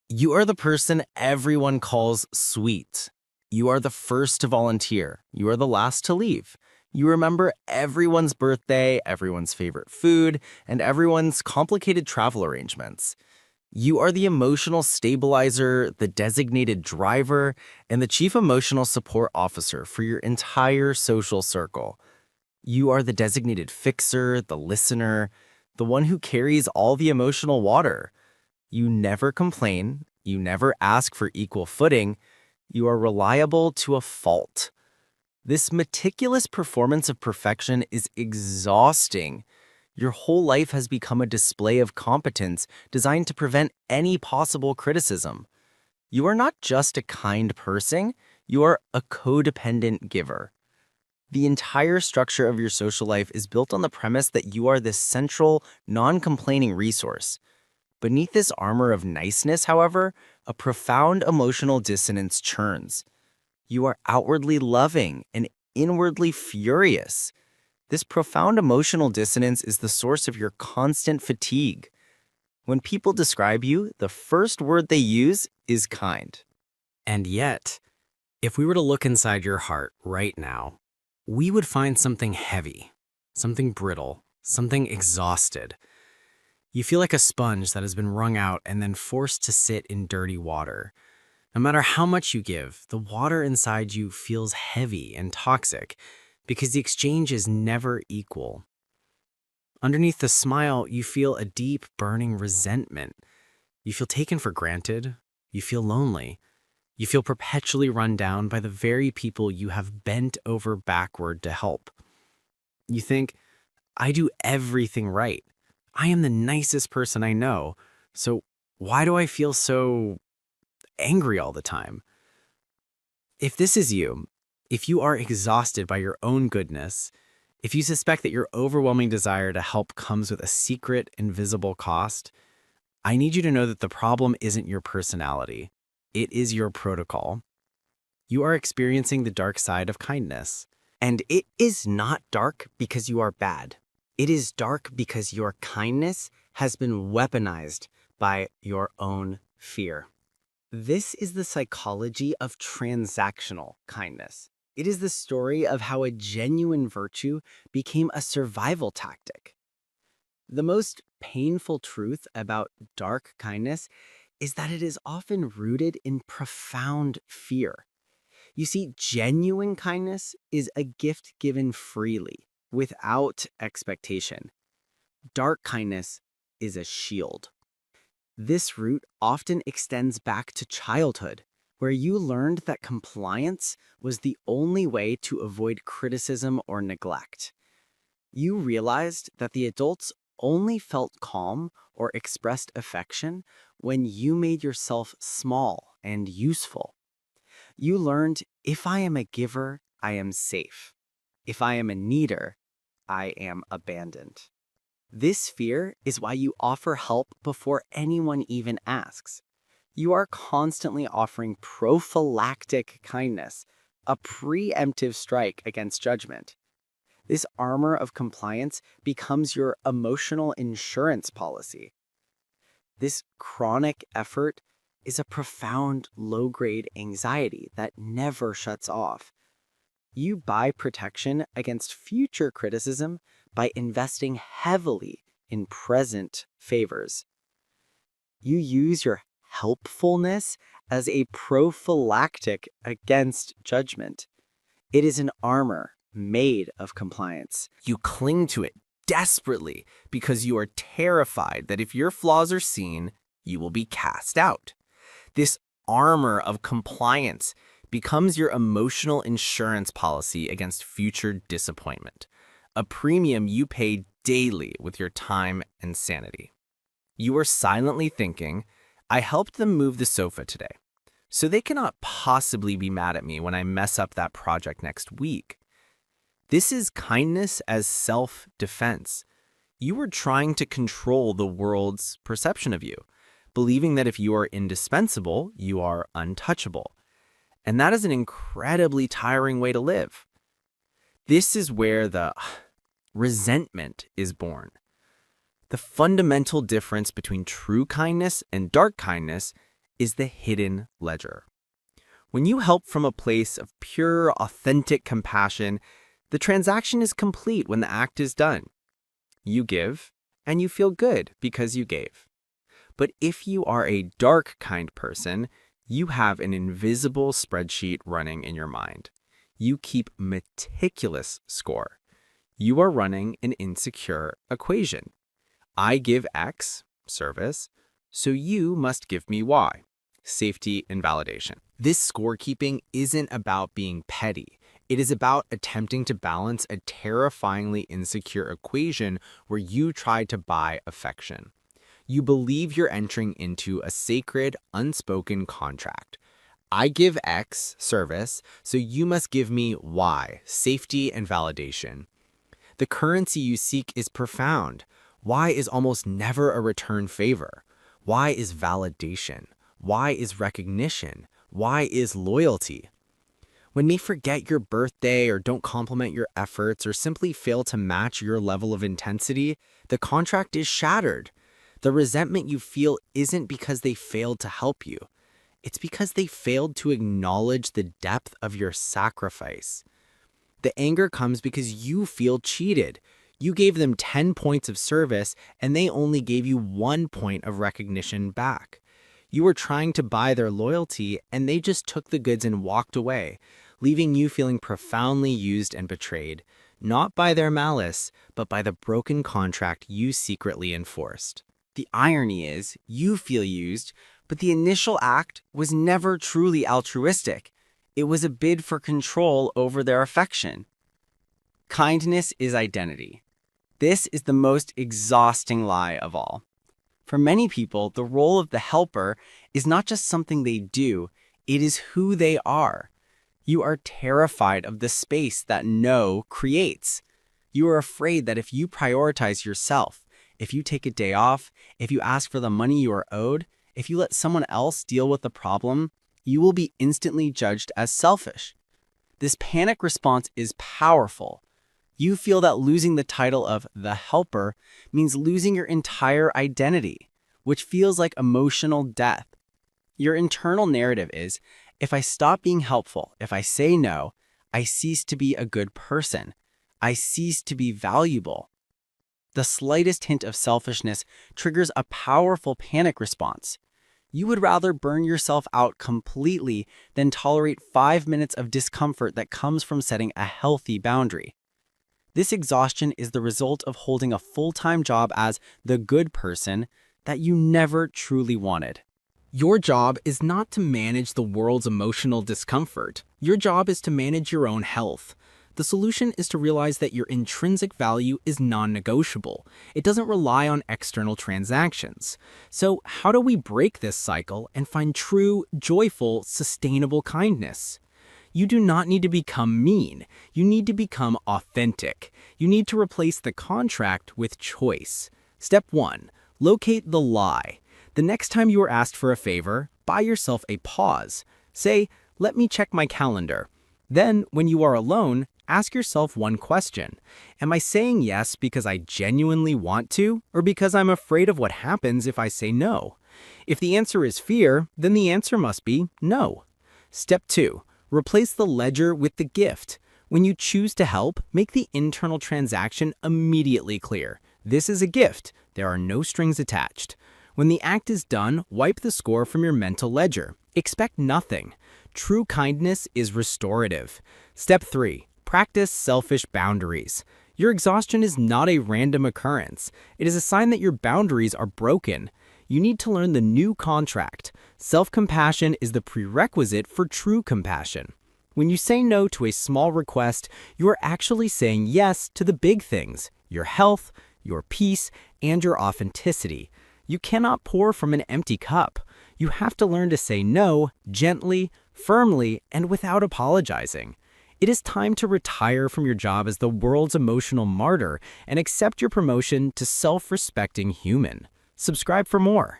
You are the person everyone calls sweet. You are the first to volunteer. You are the last to leave. You remember everyone's birthday, everyone's favorite food, and everyone's complicated travel arrangements. You are the emotional stabilizer, the designated driver, and the chief emotional support officer for your entire social circle. You are the designated fixer, the listener, the one who carries all the emotional water. You never complain. You never ask for equal footing. You are reliable to a fault. This meticulous performance of perfection is exhausting. Your whole life has become a display of competence designed to prevent any possible criticism. You are not just a kind person, you are a codependent giver. The entire structure of your social life is built on the premise that you are this central, non-complaining resource. Beneath this armor of niceness, however, a profound emotional dissonance churns. You are outwardly loving and inwardly furious. This profound emotional dissonance is the source of your constant fatigue. When people describe you, the first word they use is kind. And yet, if we were to look inside your heart right now, we would find something heavy, something brittle, something exhausted. You feel like a sponge that has been wrung out and then forced to sit in dirty water. No matter how much you give, the water inside you feels heavy and toxic because the exchange is never equal. Underneath the smile, you feel a deep, burning resentment. You feel taken for granted. You feel lonely. You feel perpetually run down by the very people you have bent over backward to help. You think, I do everything right. I am the nicest person I know. So why do I feel so angry all the time? If this is you, if you are exhausted by your own goodness, if you suspect that your overwhelming desire to help comes with a secret, invisible cost, I need you to know that the problem isn't your personality. It is your protocol. You are experiencing the dark side of kindness. And it is not dark because you are bad. It is dark because your kindness has been weaponized by your own fear. This is the psychology of transactional kindness. It is the story of how a genuine virtue became a survival tactic. The most painful truth about dark kindness is that it is often rooted in profound fear. You see, genuine kindness is a gift given freely, without expectation. Dark kindness is a shield. This root often extends back to childhood, where you learned that compliance was the only way to avoid criticism or neglect. You realized that the adults only felt calm or expressed affection when you made yourself small and useful. You learned, if I am a giver, I am safe. If I am a needer, I am abandoned. This fear is why you offer help before anyone even asks. You are constantly offering prophylactic kindness, a preemptive strike against judgment. This armor of compliance becomes your emotional insurance policy. This chronic effort is a profound low-grade anxiety that never shuts off. You buy protection against future criticism by investing heavily in present favors. You use your helpfulness as a prophylactic against judgment. It is an armor made of compliance. You cling to it desperately because you are terrified that if your flaws are seen, you will be cast out. This armor of compliance becomes your emotional insurance policy against future disappointment, a premium you pay daily with your time and sanity. You are silently thinking, I helped them move the sofa today, so they cannot possibly be mad at me when I mess up that project next week. This is kindness as self-defense. You are trying to control the world's perception of you, believing that if you are indispensable, you are untouchable. And that is an incredibly tiring way to live. This is where the resentment is born. The fundamental difference between true kindness and dark kindness is the hidden ledger. When you help from a place of pure, authentic compassion, the transaction is complete when the act is done. You give, and you feel good because you gave. But if you are a dark kind person, you have an invisible spreadsheet running in your mind. You keep meticulous score. You are running an insecure equation. I give X, service, so you must give me Y, safety and validation. This scorekeeping isn't about being petty. It is about attempting to balance a terrifyingly insecure equation where you try to buy affection. You believe you're entering into a sacred, unspoken contract. I give X, service, so you must give me Y, safety and validation. The currency you seek is profound. Y is almost never a return favor. Y is validation. Y is recognition. Y is loyalty. When they forget your birthday or don't compliment your efforts or simply fail to match your level of intensity, the contract is shattered. The resentment you feel isn't because they failed to help you. It's because they failed to acknowledge the depth of your sacrifice. The anger comes because you feel cheated. You gave them 10 points of service and they only gave you 1 point of recognition back. You were trying to buy their loyalty and they just took the goods and walked away, leaving you feeling profoundly used and betrayed, not by their malice, but by the broken contract you secretly enforced. The irony is, you feel used, but the initial act was never truly altruistic. It was a bid for control over their affection. Kindness is identity. This is the most exhausting lie of all. For many people, the role of the helper is not just something they do, it is who they are. You are terrified of the space that no creates. You are afraid that if you prioritize yourself, if you take a day off, if you ask for the money you are owed, if you let someone else deal with the problem, you will be instantly judged as selfish. This panic response is powerful. You feel that losing the title of the helper means losing your entire identity, which feels like emotional death. Your internal narrative is, if I stop being helpful, if I say no, I cease to be a good person. I cease to be valuable. The slightest hint of selfishness triggers a powerful panic response. You would rather burn yourself out completely than tolerate 5 minutes of discomfort that comes from setting a healthy boundary. This exhaustion is the result of holding a full-time job as the good person that you never truly wanted. Your job is not to manage the world's emotional discomfort. Your job is to manage your own health. The solution is to realize that your intrinsic value is non-negotiable. It doesn't rely on external transactions. So how do we break this cycle and find true, joyful, sustainable kindness? You do not need to become mean. You need to become authentic. You need to replace the contract with choice. Step 1. Locate the lie. The next time you are asked for a favor, buy yourself a pause. Say, "Let me check my calendar." Then, when you are alone, ask yourself one question. Am I saying yes because I genuinely want to, or because I'm afraid of what happens if I say no? If the answer is fear, then the answer must be no. Step 2. Replace the ledger with the gift. When you choose to help, make the internal transaction immediately clear. This is a gift. There are no strings attached. When the act is done, wipe the score from your mental ledger. Expect nothing. True kindness is restorative. Step 3. Practice selfish boundaries. Your exhaustion is not a random occurrence. It is a sign that your boundaries are broken. You need to learn the new contract. Self-compassion is the prerequisite for true compassion. When you say no to a small request, you are actually saying yes to the big things: your health, your peace, and your authenticity. You cannot pour from an empty cup. You have to learn to say no gently, firmly, and without apologizing. It is time to retire from your job as the world's emotional martyr and accept your promotion to self-respecting human. Subscribe for more.